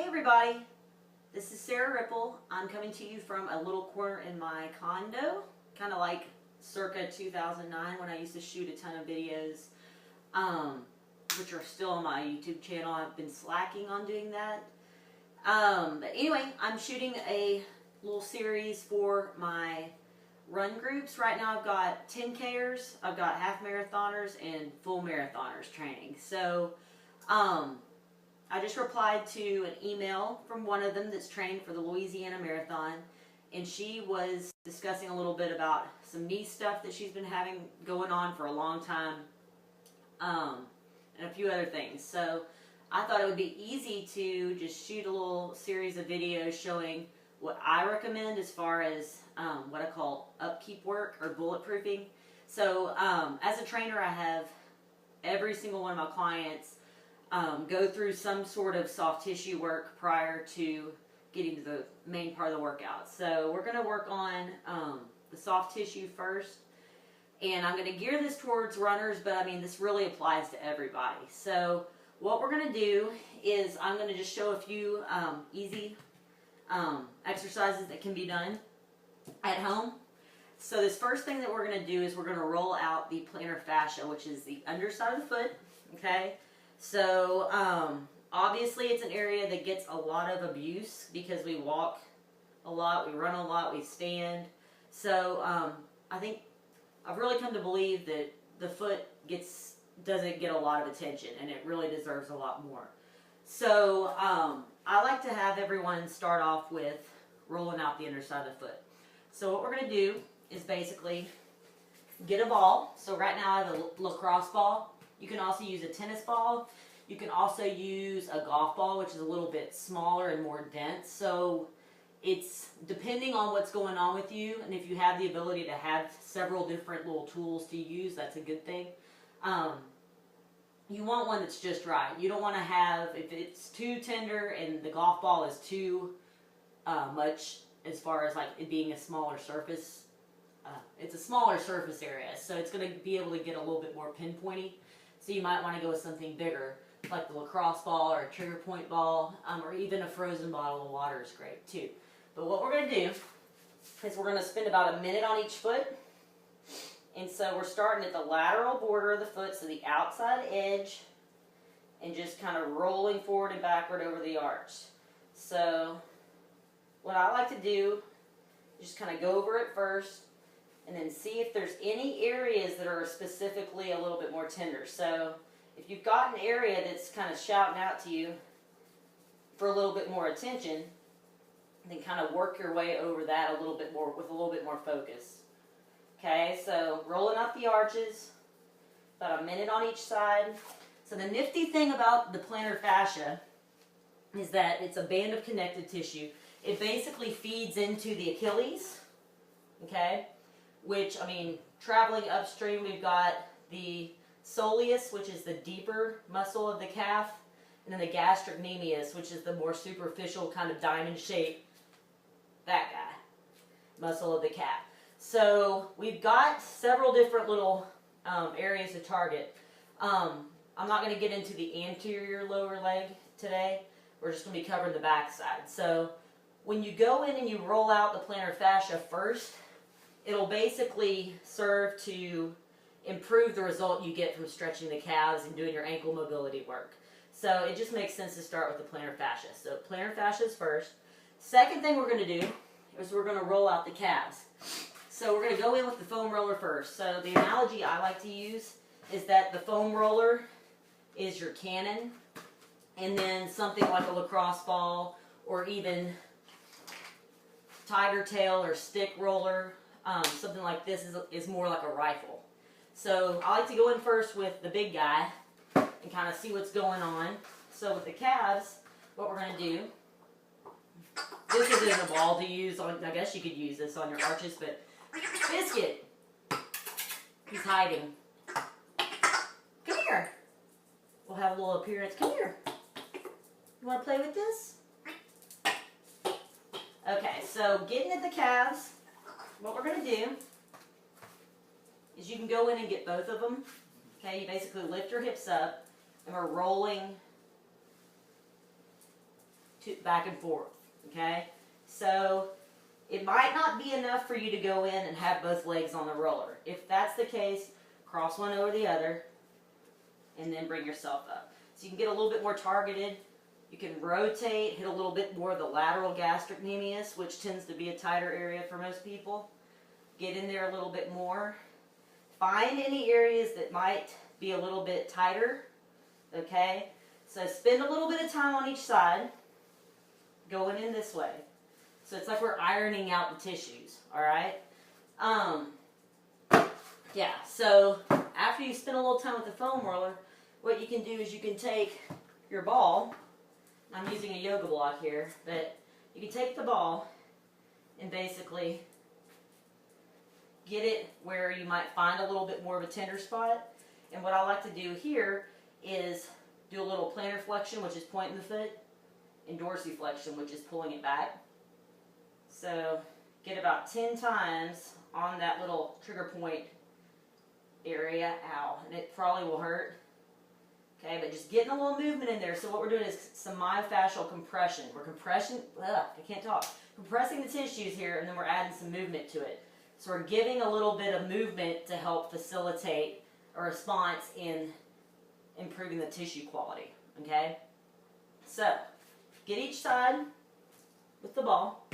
everybody, this is Sarah Rippel. I'm coming to you from a little corner in my condo, kind of like circa 2009 when I used to shoot a ton of videos, which are still on my YouTube channel. I've been slacking on doing that. But anyway, I'm shooting a little series for my run groups. Right now I've got 10Kers, I've got half marathoners, and full marathoners training. So, I just replied to an email from one of them that's training for the Louisiana Marathon, and she was discussing a little bit about some knee stuff that she's been having going on for a long time, and a few other things. So I thought it would be easy to just shoot a little series of videos showing what I recommend as far as what I call upkeep work or bulletproofing. So as a trainer, I have every single one of my clients go through some sort of soft tissue work prior to getting to the main part of the workout. So we're going to work on the soft tissue first, and I'm going to gear this towards runners, but I mean this really applies to everybody. So what we're going to do is I'm going to just show a few easy exercises that can be done at home. So this first thing that we're going to do is we're going to roll out the plantar fascia, which is the underside of the foot, okay? So, obviously it's an area that gets a lot of abuse because we walk a lot, we run a lot, we stand. So, I think I've really come to believe that the foot doesn't get a lot of attention, and it really deserves a lot more. So, I like to have everyone start off with rolling out the underside of the foot. So what we're going to do is basically get a ball. So right now I have a lacrosse ball. You can also use a tennis ball. You can also use a golf ball, which is a little bit smaller and more dense. So it's depending on what's going on with you, and if you have the ability to have several different little tools to use, that's a good thing. You want one that's just right. You don't want to have, if it's too tender and the golf ball is too much as far as like it being a smaller surface. It's a smaller surface area, so it's going to be able to get a little bit more pinpointy. So you might want to go with something bigger, like the lacrosse ball or a trigger point ball, or even a frozen bottle of water is great too. But what we're going to do is we're going to spend about a minute on each foot. And so we're starting at the lateral border of the foot, so the outside edge, and just kind of rolling forward and backward over the arch. So what I like to do is just kind of go over it first, and then see if there's any areas that are specifically a little bit more tender. So if you've got an area that's kind of shouting out to you for a little bit more attention, then kind of work your way over that a little bit more with a little bit more focus. Okay, so rolling up the arches, about a minute on each side. So the nifty thing about the plantar fascia is that it's a band of connective tissue. It basically feeds into the Achilles, okay? Which, I mean, traveling upstream, we've got the soleus, which is the deeper muscle of the calf, and then the gastrocnemius, which is the more superficial kind of diamond shape, that guy, muscle of the calf. So we've got several different little areas to target. I'm not going to get into the anterior lower leg today. We're just going to be covering the back side. So when you go in and you roll out the plantar fascia first, it'll basically serve to improve the result you get from stretching the calves and doing your ankle mobility work. So it just makes sense to start with the plantar fascia. So plantar fascia is first. Second thing we're going to do is we're going to roll out the calves. So we're going to go in with the foam roller first. So the analogy I like to use is that the foam roller is your cannon, and then something like a lacrosse ball or even tiger tail or stick roller, something like this is more like a rifle. So I like to go in first with the big guy and kind of see what's going on. So with the calves, what we're going to do, this isn't a ball to use on, I guess you could use this on your arches, but Biscuit, he's hiding. Come here. We'll have a little appearance. Come here. You want to play with this? Okay, so getting at the calves, what we're going to do is you can go in and get both of them. Okay, you basically lift your hips up, and we're rolling back and forth, okay? So it might not be enough for you to go in and have both legs on the roller. If that's the case, cross one over the other and then bring yourself up. So you can get a little bit more targeted. You can rotate, hit a little bit more of the lateral gastrocnemius, which tends to be a tighter area for most people. Get in there a little bit more. Find any areas that might be a little bit tighter, okay? So spend a little bit of time on each side, going in this way. So it's like we're ironing out the tissues, all right? Yeah, so after you spend a little time with the foam roller, what you can do is you can take your ball. I'm using a yoga block here, but you can take the ball and basically get it where you might find a little bit more of a tender spot. And what I like to do here is do a little plantar flexion, which is pointing the foot, and dorsiflexion, which is pulling it back. So get about 10 times on that little trigger point area. Ow, and it probably will hurt. Okay, but just getting a little movement in there. So what we're doing is some myofascial compression. We're compressing the tissues here, and then we're adding some movement to it. So we're giving a little bit of movement to help facilitate a response in improving the tissue quality, okay? So, get each side with the ball.